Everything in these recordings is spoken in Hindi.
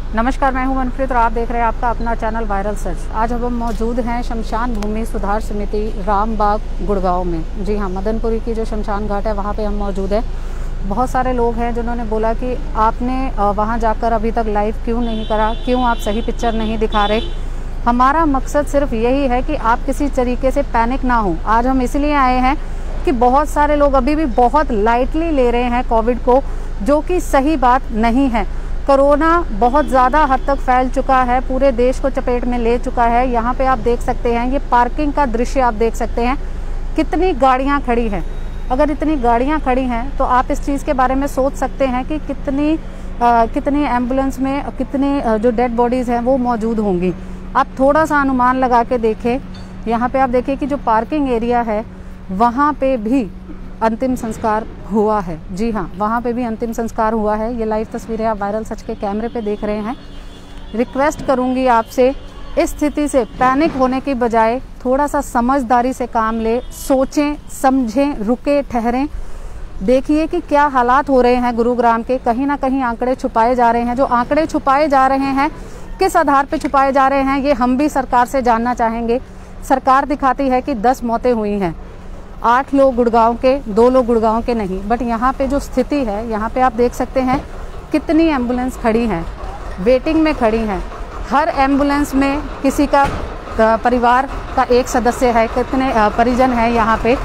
नमस्कार, मैं हूं मनप्रीत और आप देख रहे हैं आपका अपना चैनल वायरल सर्च। आज हम मौजूद हैं शमशान भूमि सुधार समिति रामबाग गुड़गांव में। जी हाँ, मदनपुरी की जो शमशान घाट है वहाँ पे हम मौजूद हैं। बहुत सारे लोग हैं जिन्होंने बोला कि आपने वहाँ जाकर अभी तक लाइव क्यों नहीं करा, क्यों आप सही पिक्चर नहीं दिखा रहे। हमारा मकसद सिर्फ यही है कि आप किसी तरीके से पैनिक ना हो। आज हम इसलिए आए हैं कि बहुत सारे लोग अभी भी बहुत लाइटली ले रहे हैं कोविड को, जो कि सही बात नहीं है। कोरोना बहुत ज़्यादा हद तक फैल चुका है, पूरे देश को चपेट में ले चुका है। यहाँ पे आप देख सकते हैं, ये पार्किंग का दृश्य आप देख सकते हैं, कितनी गाड़ियाँ खड़ी हैं। अगर इतनी गाड़ियाँ खड़ी हैं तो आप इस चीज़ के बारे में सोच सकते हैं कि कितनी एम्बुलेंस में कितनी जो डेड बॉडीज़ हैं वो मौजूद होंगी। आप थोड़ा सा अनुमान लगा के देखें। यहाँ पे आप देखिए कि जो पार्किंग एरिया है वहाँ पे भी अंतिम संस्कार हुआ है। जी हाँ, वहाँ पे भी अंतिम संस्कार हुआ है। ये लाइव तस्वीरें आप वायरल सच के कैमरे पे देख रहे हैं। रिक्वेस्ट करूँगी आपसे, इस स्थिति से पैनिक होने की बजाय थोड़ा सा समझदारी से काम ले, सोचें, समझें, रुके, ठहरें। देखिए कि क्या हालात हो रहे हैं गुरुग्राम के। कहीं ना कहीं आंकड़े छुपाए जा रहे हैं। जो आंकड़े छुपाए जा रहे हैं, किस आधार पर छुपाए जा रहे हैं, ये हम भी सरकार से जानना चाहेंगे। सरकार दिखाती है कि 10 मौतें हुई हैं, 8 लोग गुड़गांव के, 2 लोग गुड़गांव के नहीं। बट यहाँ पे जो स्थिति है, यहाँ पे आप देख सकते हैं कितनी एम्बुलेंस खड़ी हैं, वेटिंग में खड़ी हैं। हर एम्बुलेंस में किसी का परिवार का एक सदस्य है, कितने परिजन हैं यहाँ पे।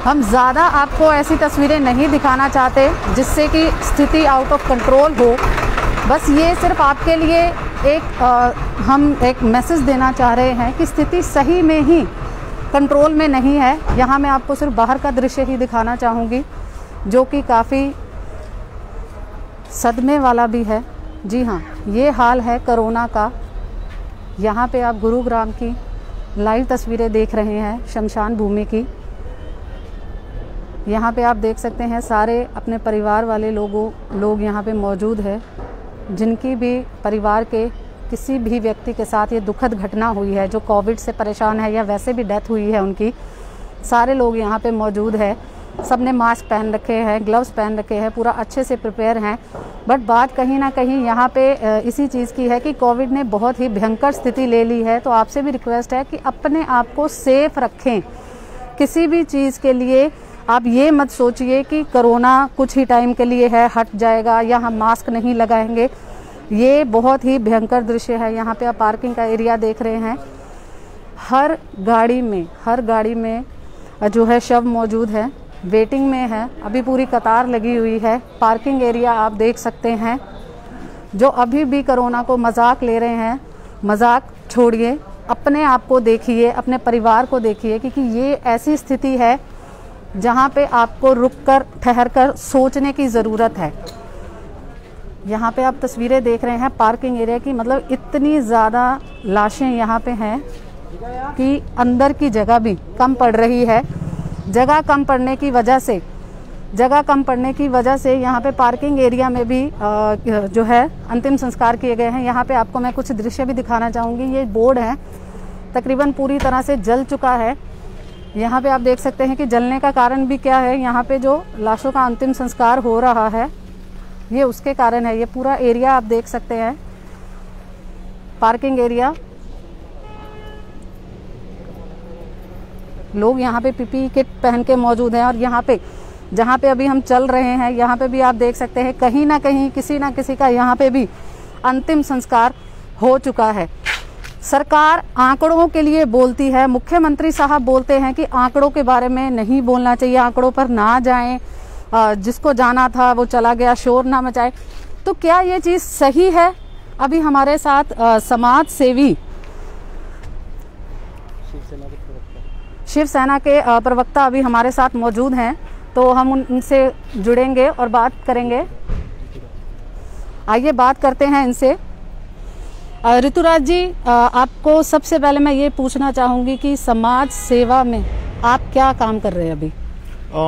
हम ज़्यादा आपको ऐसी तस्वीरें नहीं दिखाना चाहते जिससे कि स्थिति आउट ऑफ कंट्रोल हो। बस ये सिर्फ आपके लिए हम एक मैसेज देना चाह रहे हैं कि स्थिति सही में ही कंट्रोल में नहीं है। यहाँ मैं आपको सिर्फ बाहर का दृश्य ही दिखाना चाहूँगी, जो कि काफ़ी सदमे वाला भी है। जी हाँ, ये हाल है कोरोना का। यहाँ पे आप गुरुग्राम की लाइव तस्वीरें देख रहे हैं, शमशान भूमि की। यहाँ पे आप देख सकते हैं सारे अपने परिवार वाले लोग यहाँ पे मौजूद है, जिनकी भी परिवार के किसी भी व्यक्ति के साथ ये दुखद घटना हुई है, जो कोविड से परेशान है या वैसे भी डेथ हुई है उनकी। सारे लोग यहाँ पे मौजूद है। सब ने मास्क पहन रखे हैं, ग्लव्स पहन रखे हैं, पूरा अच्छे से प्रिपेयर हैं। बट बात कहीं ना कहीं यहाँ पे इसी चीज़ की है कि कोविड ने बहुत ही भयंकर स्थिति ले ली है। तो आपसे भी रिक्वेस्ट है कि अपने आप को सेफ रखें। किसी भी चीज़ के लिए आप ये मत सोचिए कि कोरोना कुछ ही टाइम के लिए है, हट जाएगा, या हम मास्क नहीं लगाएंगे। ये बहुत ही भयंकर दृश्य है। यहाँ पे आप पार्किंग का एरिया देख रहे हैं। हर गाड़ी में जो है शव मौजूद है, वेटिंग में है। अभी पूरी कतार लगी हुई है। पार्किंग एरिया आप देख सकते हैं। जो अभी भी कोरोना को मजाक ले रहे हैं, मजाक छोड़िए, अपने आप को देखिए, अपने परिवार को देखिए, क्योंकि ये ऐसी स्थिति है जहाँ पे आपको रुककर, ठहरकर सोचने की ज़रूरत है। यहाँ पे आप तस्वीरें देख रहे हैं पार्किंग एरिया की। मतलब इतनी ज़्यादा लाशें यहाँ पे हैं कि अंदर की जगह भी कम पड़ रही है। जगह कम पड़ने की वजह से यहाँ पे पार्किंग एरिया में भी जो है अंतिम संस्कार किए गए हैं। यहाँ पे आपको मैं कुछ दृश्य भी दिखाना चाहूँगी। ये बोर्ड है, तकरीबन पूरी तरह से जल चुका है। यहाँ पे आप देख सकते हैं कि जलने का कारण भी क्या है। यहाँ पे जो लाशों का अंतिम संस्कार हो रहा है, ये उसके कारण है। ये पूरा एरिया आप देख सकते हैं, पार्किंग एरिया। लोग यहाँ पे पीपीई किट पहन के मौजूद हैं। और यहाँ पे जहाँ पे अभी हम चल रहे हैं, यहाँ पे भी आप देख सकते हैं कहीं ना कहीं किसी ना किसी का यहाँ पे भी अंतिम संस्कार हो चुका है। सरकार आंकड़ों के लिए बोलती है, मुख्यमंत्री साहब बोलते हैं कि आंकड़ों के बारे में नहीं बोलना चाहिए, आंकड़ों पर ना जाएं, जिसको जाना था वो चला गया, शोर ना मचाए। तो क्या ये चीज़ सही है? अभी हमारे साथ समाज सेवी शिवसेना के प्रवक्ता अभी हमारे साथ मौजूद हैं, तो हम उनसे जुड़ेंगे और बात करेंगे। आइए बात करते हैं इनसे। ऋतुराज जी, आपको सबसे पहले मैं ये पूछना चाहूँगी कि समाज सेवा में आप क्या काम कर रहे हैं अभी?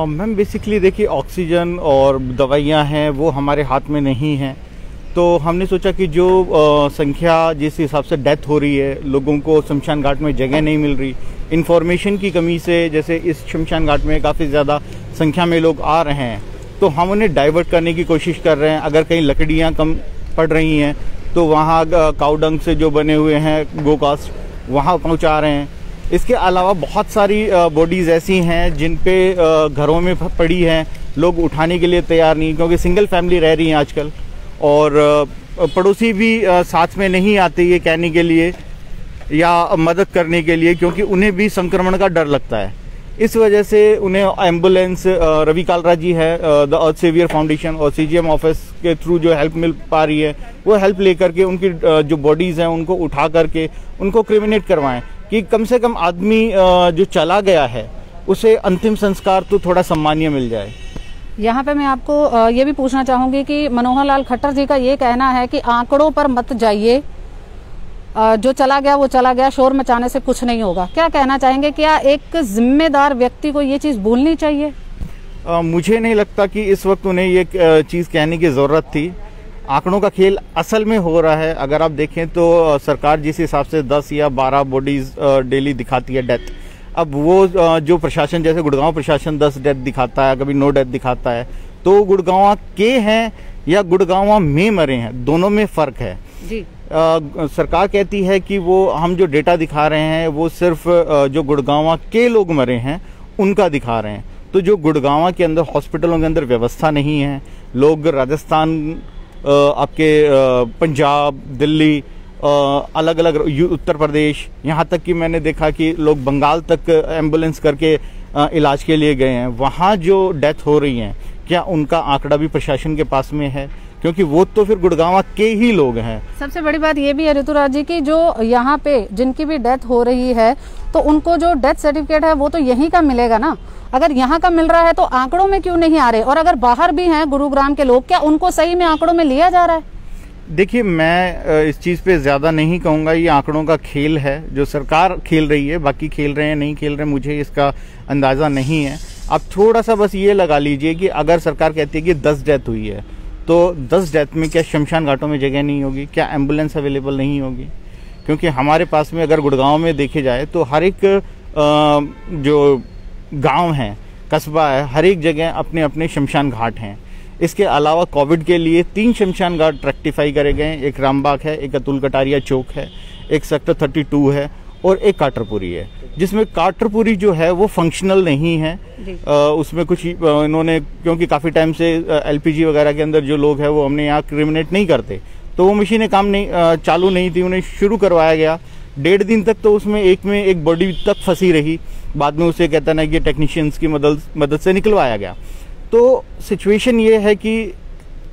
मैम बेसिकली देखिए, ऑक्सीजन और दवाइयाँ हैं वो हमारे हाथ में नहीं हैं। तो हमने सोचा कि जो संख्या जिस हिसाब से डेथ हो रही है, लोगों को शमशान घाट में जगह नहीं मिल रही, इन्फॉर्मेशन की कमी से, जैसे इस शमशान घाट में काफ़ी ज़्यादा संख्या में लोग आ रहे हैं, तो हम उन्हें डाइवर्ट करने की कोशिश कर रहे हैं। अगर कहीं लकड़ियाँ कम पड़ रही हैं तो वहाँ काउडंग से जो बने हुए हैं गोकास्ट वहाँ पहुँचा रहे हैं। इसके अलावा बहुत सारी बॉडीज़ ऐसी हैं जिन पे घरों में पड़ी हैं, लोग उठाने के लिए तैयार नहीं, क्योंकि सिंगल फैमिली रह रही हैं आजकल, और पड़ोसी भी साथ में नहीं आते ये कहने के लिए या मदद करने के लिए, क्योंकि उन्हें भी संक्रमण का डर लगता है। इस वजह से उन्हें एम्बुलेंस, रवि कालरा जी है द अर्थ सेवियर फाउंडेशन और CGM ऑफिस के थ्रू जो हेल्प मिल पा रही है, वो हेल्प लेकर के उनकी जो बॉडीज़ हैं उनको उठा करके उनको क्रिमिनेट करवाएं, कि कम से कम आदमी जो चला गया है उसे अंतिम संस्कार तो थोड़ा सम्मानीय मिल जाए। यहाँ पे मैं आपको ये भी पूछना चाहूँगी कि मनोहर लाल खट्टर जी का ये कहना है कि आंकड़ों पर मत जाइए, जो चला गया वो चला गया, शोर मचाने से कुछ नहीं होगा। क्या कहना चाहेंगे, क्या एक जिम्मेदार व्यक्ति को ये चीज़ भूलनी चाहिए? मुझे नहीं लगता कि इस वक्त उन्हें ये चीज़ कहने की ज़रूरत थी। आंकड़ों का खेल असल में हो रहा है। अगर आप देखें तो सरकार जिस हिसाब से 10 या 12 बॉडीज़ डेली दिखाती है डेथ, अब वो जो प्रशासन, जैसे गुड़गांव प्रशासन 10 डेथ दिखाता है, कभी 9 डेथ दिखाता है, तो गुड़गांव के हैं या गुड़गांव में मरे हैं, दोनों में फ़र्क है जी। सरकार कहती है कि वो हम जो डेटा दिखा रहे हैं वो सिर्फ जो गुड़गांव के लोग मरे हैं उनका दिखा रहे हैं। तो जो गुड़गांव के अंदर हॉस्पिटलों के अंदर व्यवस्था नहीं है, लोग राजस्थान, आपके पंजाब, दिल्ली, अलग अलग उत्तर प्रदेश, यहाँ तक कि मैंने देखा कि लोग बंगाल तक एम्बुलेंस करके इलाज के लिए गए हैं। वहाँ जो डेथ हो रही हैं, क्या उनका आंकड़ा भी प्रशासन के पास में है? क्योंकि वो तो फिर गुड़गांव के ही लोग हैं। सबसे बड़ी बात ये भी है ऋतुराज जी की जो यहाँ पे जिनकी भी डेथ हो रही है, तो उनको जो डेथ सर्टिफिकेट है वो तो यहीं का मिलेगा ना। अगर यहाँ का मिल रहा है तो आंकड़ों में क्यों नहीं आ रहे? और अगर बाहर भी हैं गुरुग्राम के लोग, क्या उनको सही में आंकड़ों में लिया जा रहा है? देखिए, मैं इस चीज़ पे ज़्यादा नहीं कहूँगा। ये आंकड़ों का खेल है जो सरकार खेल रही है, बाकी खेल रहे हैं नहीं खेल रहे मुझे इसका अंदाज़ा नहीं है। आप थोड़ा सा बस ये लगा लीजिए कि अगर सरकार कहती है कि 10 डेथ हुई है, तो 10 डेथ में क्या शमशान घाटों में जगह नहीं होगी? क्या एम्बुलेंस अवेलेबल नहीं होगी? क्योंकि हमारे पास में अगर गुड़गांव में देखे जाए तो हर एक जो गांव है, कस्बा है, हर एक जगह अपने अपने शमशान घाट हैं। इसके अलावा कोविड के लिए 3 शमशान घाट रेक्टिफाई करे गए हैं। एक रामबाग है, एक अतुल कटारिया चौक है, एक सेक्टर 32 है और एक काटरपुरी है, जिसमें काटरपुरी जो है वो फंक्शनल नहीं है। उसमें कुछ इन्होंने, क्योंकि काफ़ी टाइम से LPG वगैरह के अंदर जो लोग हैं वो हमने यहाँ क्रिमिनेट नहीं करते, तो वो मशीनें काम नहीं चालू नहीं थी, उन्हें शुरू करवाया गया। 1.5 दिन तक तो उसमें एक बॉडी तक फंसी रही, बाद में उसे कहता ना कि टेक्नीशियंस की मदद से निकलवाया गया। तो सिचुएशन ये है कि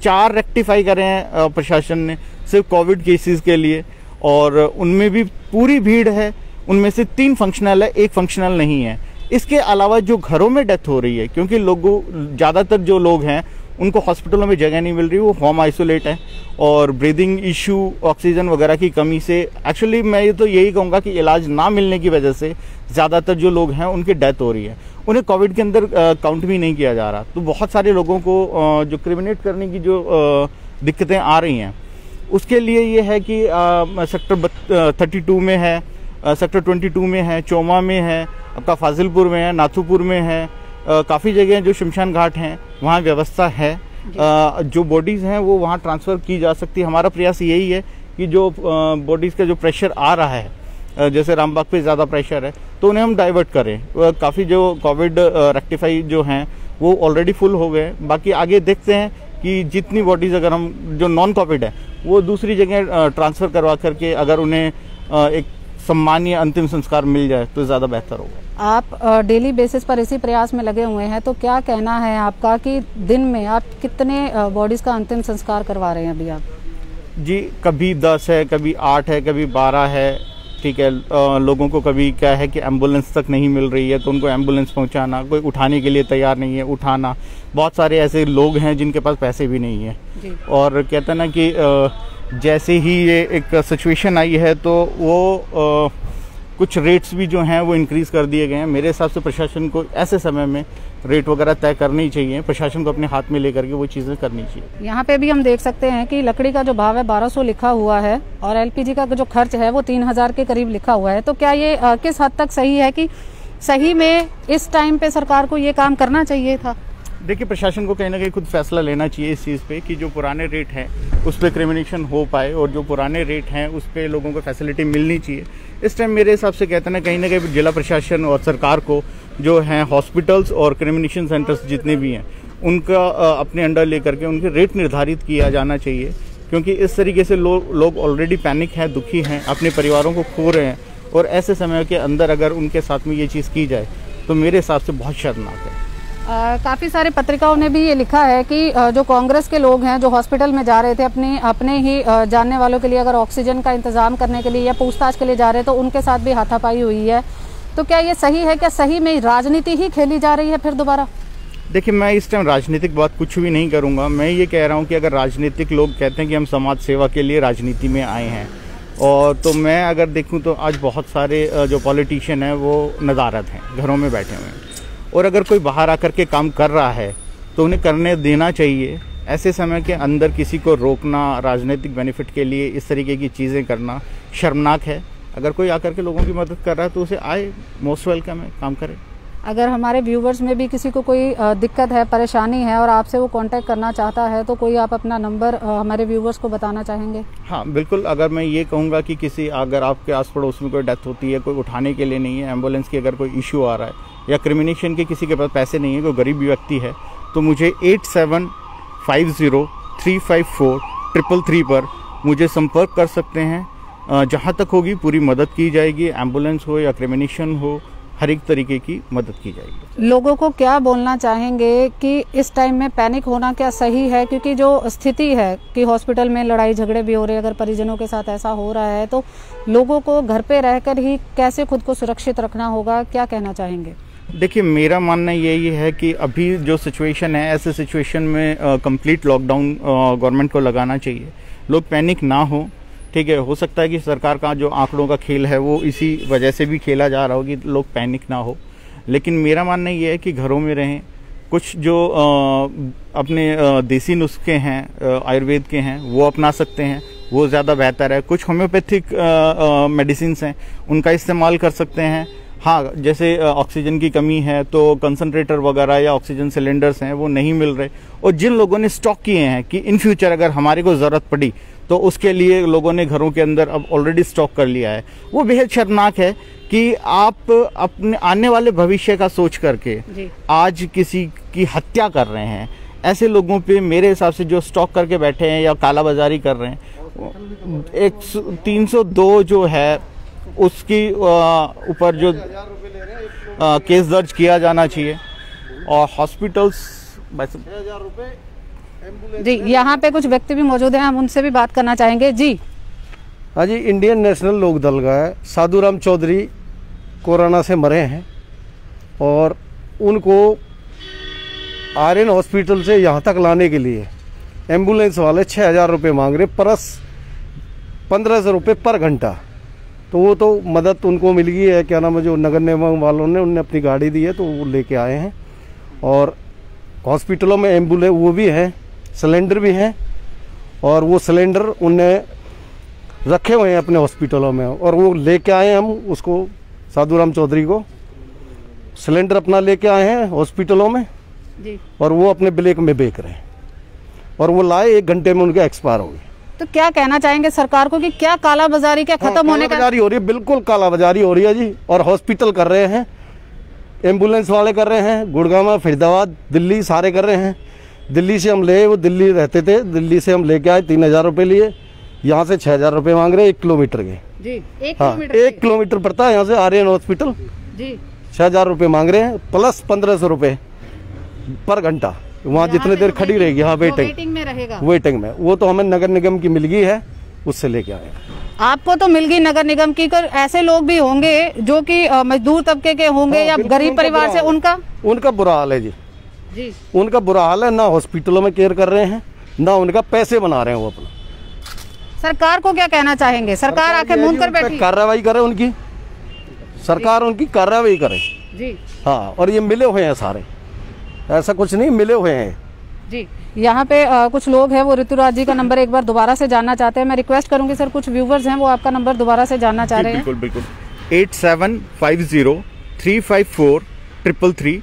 4 रेक्टिफाई करे हैं प्रशासन ने सिर्फ कोविड केसेस के लिए, और उनमें भी पूरी भीड़ है। उनमें से 3 फंक्शनल है, 1 फंक्शनल नहीं है। इसके अलावा जो घरों में डेथ हो रही है, क्योंकि लोगों, ज़्यादातर जो लोग हैं उनको हॉस्पिटलों में जगह नहीं मिल रही, वो होम आइसोलेट है, और ब्रीदिंग इशू, ऑक्सीजन वगैरह की कमी से, एक्चुअली मैं ये तो यही कहूँगा कि इलाज ना मिलने की वजह से ज़्यादातर जो लोग हैं उनकी डेथ हो रही है। उन्हें कोविड के अंदर काउंट भी नहीं किया जा रहा। तो बहुत सारे लोगों को जो क्रिमिनेट करने की जो दिक्कतें आ रही हैं, उसके लिए ये है कि सेक्टर 32 में है, सेक्टर 22 में है, चौमा में है, आपका फाजिलपुर में है, नाथुपुर में है, काफ़ी जगह जो शमशान घाट हैं वहाँ व्यवस्था है। जो बॉडीज़ हैं वो वहाँ ट्रांसफ़र की जा सकती है। हमारा प्रयास यही है कि जो बॉडीज़ का जो प्रेशर आ रहा है, जैसे रामबाग पे ज़्यादा प्रेशर है, तो उन्हें हम डाइवर्ट करें। काफ़ी जो कोविड रेक्टिफाई जो हैं वो ऑलरेडी फुल हो गए। बाकी आगे देखते हैं कि जितनी बॉडीज़ अगर हम जो नॉन कोविड है वो दूसरी जगह ट्रांसफ़र करवा करके अगर उन्हें एक सम्मानीय अंतिम संस्कार मिल जाए तो ज़्यादा बेहतर होगा। आप डेली बेसिस पर इसी प्रयास में लगे हुए हैं, तो क्या कहना है आपका कि दिन में आप कितने बॉडीज़ का अंतिम संस्कार करवा रहे हैं अभी आप? जी, कभी 10 है, कभी 8 है, कभी 12 है। ठीक है, लोगों को कभी क्या है कि एम्बुलेंस तक नहीं मिल रही है तो उनको एम्बुलेंस पहुंचाना, कोई उठाने के लिए तैयार नहीं है, उठाना। बहुत सारे ऐसे लोग हैं जिनके पास पैसे भी नहीं है, और कहते हैं ना कि जैसे ही ये एक सिचुएशन आई है तो वो कुछ रेट्स भी जो हैं वो इंक्रीज़ कर दिए गए हैं। मेरे हिसाब से प्रशासन को ऐसे समय में रेट वगैरह तय करनी चाहिए, प्रशासन को अपने हाथ में लेकर के वो चीज़ें करनी चाहिए। यहाँ पे भी हम देख सकते हैं कि लकड़ी का जो भाव है 1200 लिखा हुआ है, और LPG का जो खर्च है वो 3000 के करीब लिखा हुआ है। तो क्या ये किस हद तक सही है कि सही में इस टाइम पे सरकार को ये काम करना चाहिए था? देखिए, प्रशासन को कहीं ना कहीं खुद फैसला लेना चाहिए इस चीज़ पे कि जो पुराने रेट हैं उस पर क्रिमिनेशन हो पाए और जो पुराने रेट हैं उस पर लोगों को फैसिलिटी मिलनी चाहिए। इस टाइम मेरे हिसाब से कहते हैं ना, कहीं ना कहीं जिला प्रशासन और सरकार को जो हैं हॉस्पिटल्स और क्रिमिनेशन सेंटर्स जितने भी हैं उनका अपने अंडर लेकर के उनके रेट निर्धारित किया जाना चाहिए, क्योंकि इस तरीके से लोग ऑलरेडी पैनिक हैं, दुखी हैं, अपने परिवारों को खो रहे हैं और ऐसे समय के अंदर अगर उनके साथ में ये चीज़ की जाए तो मेरे हिसाब से बहुत शर्मनाक है। काफ़ी सारे पत्रिकाओं ने भी ये लिखा है कि जो कांग्रेस के लोग हैं जो हॉस्पिटल में जा रहे थे अपने ही जानने वालों के लिए अगर ऑक्सीजन का इंतजाम करने के लिए या पूछताछ के लिए जा रहे हैं तो उनके साथ भी हाथापाई हुई है। तो क्या ये सही है? क्या सही में राजनीति ही खेली जा रही है फिर दोबारा? देखिए, मैं इस टाइम राजनीतिक बात कुछ भी नहीं करूंगा। मैं ये कह रहा हूं कि अगर राजनीतिक लोग कहते हैं कि हम समाज सेवा के लिए राजनीति में आए हैं, और तो मैं अगर देखूं तो आज बहुत सारे जो पॉलिटिशियन हैं वो नदारद हैं, घरों में बैठे हुए हैं, और अगर कोई बाहर आकर के काम कर रहा है तो उन्हें करने देना चाहिए। ऐसे समय के अंदर किसी को रोकना, राजनीतिक बेनिफिट के लिए इस तरीके की चीज़ें करना शर्मनाक है। अगर कोई आकर के लोगों की मदद कर रहा है तो उसे आए, मोस्ट वेलकम है, काम करे। अगर हमारे व्यूवर्स में भी किसी को कोई दिक्कत है, परेशानी है और आपसे वो कांटेक्ट करना चाहता है तो कोई आप अपना नंबर हमारे व्यूवर्स को बताना चाहेंगे? हाँ बिल्कुल। अगर मैं ये कहूँगा कि अगर आपके आस पड़ोस में कोई डेथ होती है, कोई उठाने के लिए नहीं है, एम्बुलेंस की अगर कोई इशू आ रहा है या क्रिमिनेशन के किसी के पास पैसे नहीं है, कोई गरीब व्यक्ति है, तो मुझे 8750354353 पर मुझे संपर्क कर सकते हैं। जहाँ तक होगी पूरी मदद की जाएगी। एम्बुलेंस हो या क्रिमिनेशन हो, हर एक तरीके की मदद की जाएगी। लोगों को क्या बोलना चाहेंगे कि इस टाइम में पैनिक होना क्या सही है? क्योंकि जो स्थिति है कि हॉस्पिटल में लड़ाई झगड़े भी हो रहे हैं, अगर परिजनों के साथ ऐसा हो रहा है तो लोगों को घर पे रहकर ही कैसे खुद को सुरक्षित रखना होगा, क्या कहना चाहेंगे? देखिए, मेरा मानना यही है कि अभी जो सिचुएशन है, ऐसे सिचुएशन में कंप्लीट लॉकडाउन गवर्नमेंट को लगाना चाहिए। लोग पैनिक ना हो, ठीक है। हो सकता है कि सरकार का जो आंकड़ों का खेल है वो इसी वजह से भी खेला जा रहा हो कि लोग पैनिक ना हो, लेकिन मेरा मानना ये है कि घरों में रहें। कुछ जो अपने देसी नुस्खे हैं, आयुर्वेद के हैं, वो अपना सकते हैं, वो ज़्यादा बेहतर है। कुछ होम्योपैथिक मेडिसिन्स हैं, उनका इस्तेमाल कर सकते हैं। हाँ, जैसे ऑक्सीजन की कमी है तो कंसंट्रेटर वगैरह या ऑक्सीजन सिलेंडर्स हैं वो नहीं मिल रहे, और जिन लोगों ने स्टॉक किए हैं कि इन फ्यूचर अगर हमारे को ज़रूरत पड़ी तो उसके लिए लोगों ने घरों के अंदर अब ऑलरेडी स्टॉक कर लिया है, वो बेहद शर्मनाक है कि आप अपने आने वाले भविष्य का सोच करके आज किसी की हत्या कर रहे हैं। ऐसे लोगों पे मेरे हिसाब से जो स्टॉक करके बैठे हैं या कालाबाजारी कर रहे हैं, 302 जो है उसकी ऊपर जो केस दर्ज किया जाना चाहिए। और हॉस्पिटल्स 6,000 रुपये जी। यहाँ पे कुछ व्यक्ति भी मौजूद हैं, हम उनसे भी बात करना चाहेंगे जी। हाँ जी, इंडियन नेशनल लोक दल का है। साधुराम चौधरी कोरोना से मरे हैं और उनको आर्यन हॉस्पिटल से यहाँ तक लाने के लिए एम्बुलेंस वाले 6,000 रुपये मांग रहे, प्लस 1,500 रुपये पर घंटा। तो वो तो मदद उनको मिल गई है, क्या नाम है, जो नगर निगम वालों ने उनने अपनी गाड़ी दी है तो वो लेके आए हैं। और हॉस्पिटलों में एम्बुलेंस वो भी है, सिलेंडर भी हैं, और वो सिलेंडर उनने रखे हुए हैं अपने हॉस्पिटलों में, और वो लेके आए हैं। हम उसको साधुराम चौधरी को सिलेंडर अपना लेके आए हैं हॉस्पिटलों में जी, और वो अपने ब्लैक में बेच रहे हैं, और वो लाए 1 घंटे में उनके एक्सपायर हो गए। तो क्या कहना चाहेंगे सरकार को कि क्या कालाबाजारी क्या खत्म होने का? कालाबाजारी हो रही है, बिल्कुल कालाबाजारी हो रही है जी। और हॉस्पिटल कर रहे हैं, एम्बुलेंस वाले कर रहे हैं, गुड़गांव, फरीदाबाद, दिल्ली सारे कर रहे हैं। दिल्ली से हम ले, वो दिल्ली रहते थे, दिल्ली से हम लेके आए, 3,000 रुपये लिए, यहाँ से 6,000 रुपये मांग रहे हैं 1 किलोमीटर के जी। 1 हाँ, किलोमीटर 1 किलोमीटर पड़ता है यहाँ से आर्यन हॉस्पिटल जी। 6,000 रुपये मांग रहे हैं, प्लस 1,500 रुपये पर घंटा। वहाँ जितने देर खड़ी रहेगी, हाँ वेटिंग में रहेगा, वेटिंग में। वो तो हमें नगर निगम की मिल गई है, उससे लेके आए। आपको तो मिल गई नगर निगम की, कर ऐसे लोग भी होंगे जो कि मजदूर तबके के होंगे या गरीब परिवार से, उनका बुरा हाल है जी। उनका बुरा हाल है, ना हॉस्पिटलों में केयर कर रहे हैं, ना उनका पैसे बना रहे हैं वो अपना। सरकार को क्या कहना चाहेंगे? सरकार आके मूंद कर बैठी, कार्रवाई करे उनकी, सरकार उनकी कार्रवाई करे जी। हाँ, और ये मिले हुए हैं सारे, ऐसा कुछ नहीं, मिले हुए हैं जी। यहाँ पे कुछ लोग हैं, वो ऋतुराज जी का नंबर एक बार दोबारा से जानना चाहते हैं। मैं रिक्वेस्ट करूंगी सर, कुछ व्यूवर्स हैं वो आपका नंबर दोबारा से जानना चाह रहे हैं। बिल्कुल 8750354353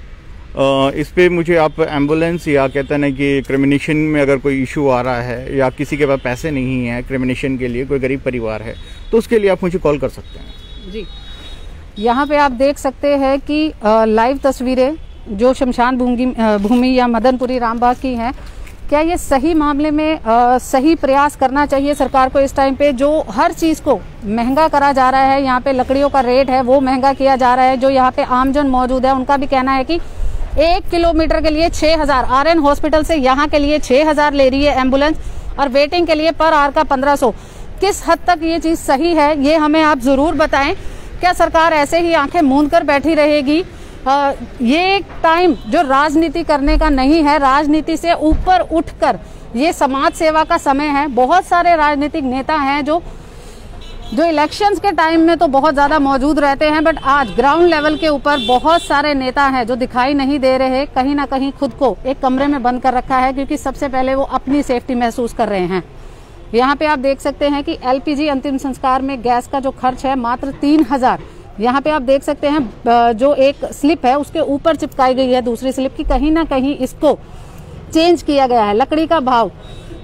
इस पे मुझे आप एम्बुलेंस या कहते हैं ना कि क्रिमिनेशन में अगर कोई इशू आ रहा है या किसी के पास पैसे नहीं है क्रिमिनेशन के लिए, कोई गरीब परिवार है, तो उसके लिए आप मुझे कॉल कर सकते हैं। जी, यहाँ पे आप देख सकते हैं कि लाइव तस्वीरें जो शमशान भूमि या मदनपुरी रामबाग की हैं। क्या ये सही मामले में सही प्रयास करना चाहिए सरकार को इस टाइम पे, जो हर चीज़ को महंगा करा जा रहा है। यहाँ पे लकड़ियों का रेट है वो महंगा किया जा रहा है। जो यहाँ पे आमजन मौजूद है उनका भी कहना है कि 1 किलोमीटर के लिए 6000, आरएन हॉस्पिटल से यहाँ के लिए 6000 ले रही है एम्बुलेंस, और वेटिंग के लिए पर आवर का 1500। किस हद तक ये चीज़ सही है ये हमें आप ज़रूर बताएं। क्या सरकार ऐसे ही आंखें मूंद कर बैठी रहेगी? ये टाइम जो राजनीति करने का नहीं है, राजनीति से ऊपर उठकर ये समाज सेवा का समय है। बहुत सारे राजनीतिक नेता हैं जो इलेक्शंस के टाइम में तो बहुत ज़्यादा मौजूद रहते हैं, बट आज ग्राउंड लेवल के ऊपर बहुत सारे नेता हैं जो दिखाई नहीं दे रहे, कहीं ना कहीं खुद को एक कमरे में बंद कर रखा है, क्योंकि सबसे पहले वो अपनी सेफ्टी महसूस कर रहे हैं। यहाँ पे आप देख सकते हैं कि एलपीजी अंतिम संस्कार में गैस का जो खर्च है मात्र 3000। यहाँ पे आप देख सकते हैं जो एक स्लिप है उसके ऊपर चिपकाई गई है दूसरी स्लिप की, कहीं ना कहीं इसको चेंज किया गया है। लकड़ी का भाव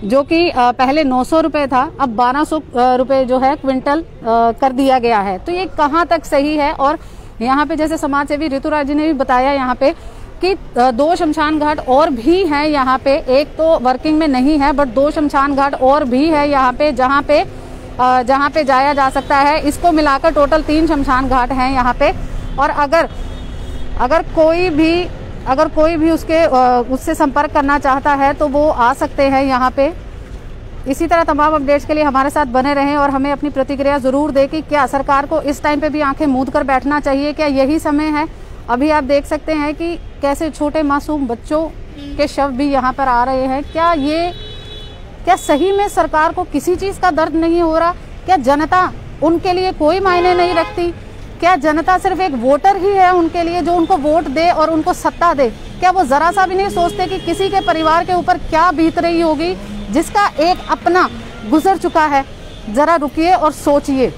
जो कि पहले 900 रुपये था, अब 1200 रुपये जो है क्विंटल कर दिया गया है। तो ये कहाँ तक सही है? और यहाँ पे जैसे समाज सेवी ऋतुराज जी ने भी बताया यहाँ पे कि 2 शमशान घाट और भी हैं यहाँ पे, एक तो वर्किंग में नहीं है बट 2 शमशान घाट और भी है यहाँ पे जहाँ पे जाया जा सकता है। इसको मिलाकर टोटल 3 शमशान घाट हैं यहाँ पे। और अगर कोई भी उससे संपर्क करना चाहता है तो वो आ सकते हैं यहाँ पे। इसी तरह तमाम अपडेट्स के लिए हमारे साथ बने रहें और हमें अपनी प्रतिक्रिया ज़रूर दें कि क्या सरकार को इस टाइम पे भी आंखें मूंद कर बैठना चाहिए, क्या यही समय है? अभी आप देख सकते हैं कि कैसे छोटे मासूम बच्चों के शव भी यहाँ पर आ रहे हैं। क्या सही में सरकार को किसी चीज़ का दर्द नहीं हो रहा? क्या जनता उनके लिए कोई मायने नहीं रखती? क्या जनता सिर्फ एक वोटर ही है उनके लिए जो उनको वोट दे और उनको सत्ता दे? क्या वो ज़रा सा भी नहीं सोचते कि किसी के परिवार के ऊपर क्या बीत रही होगी जिसका एक अपना गुजर चुका है? ज़रा रुकिए और सोचिए।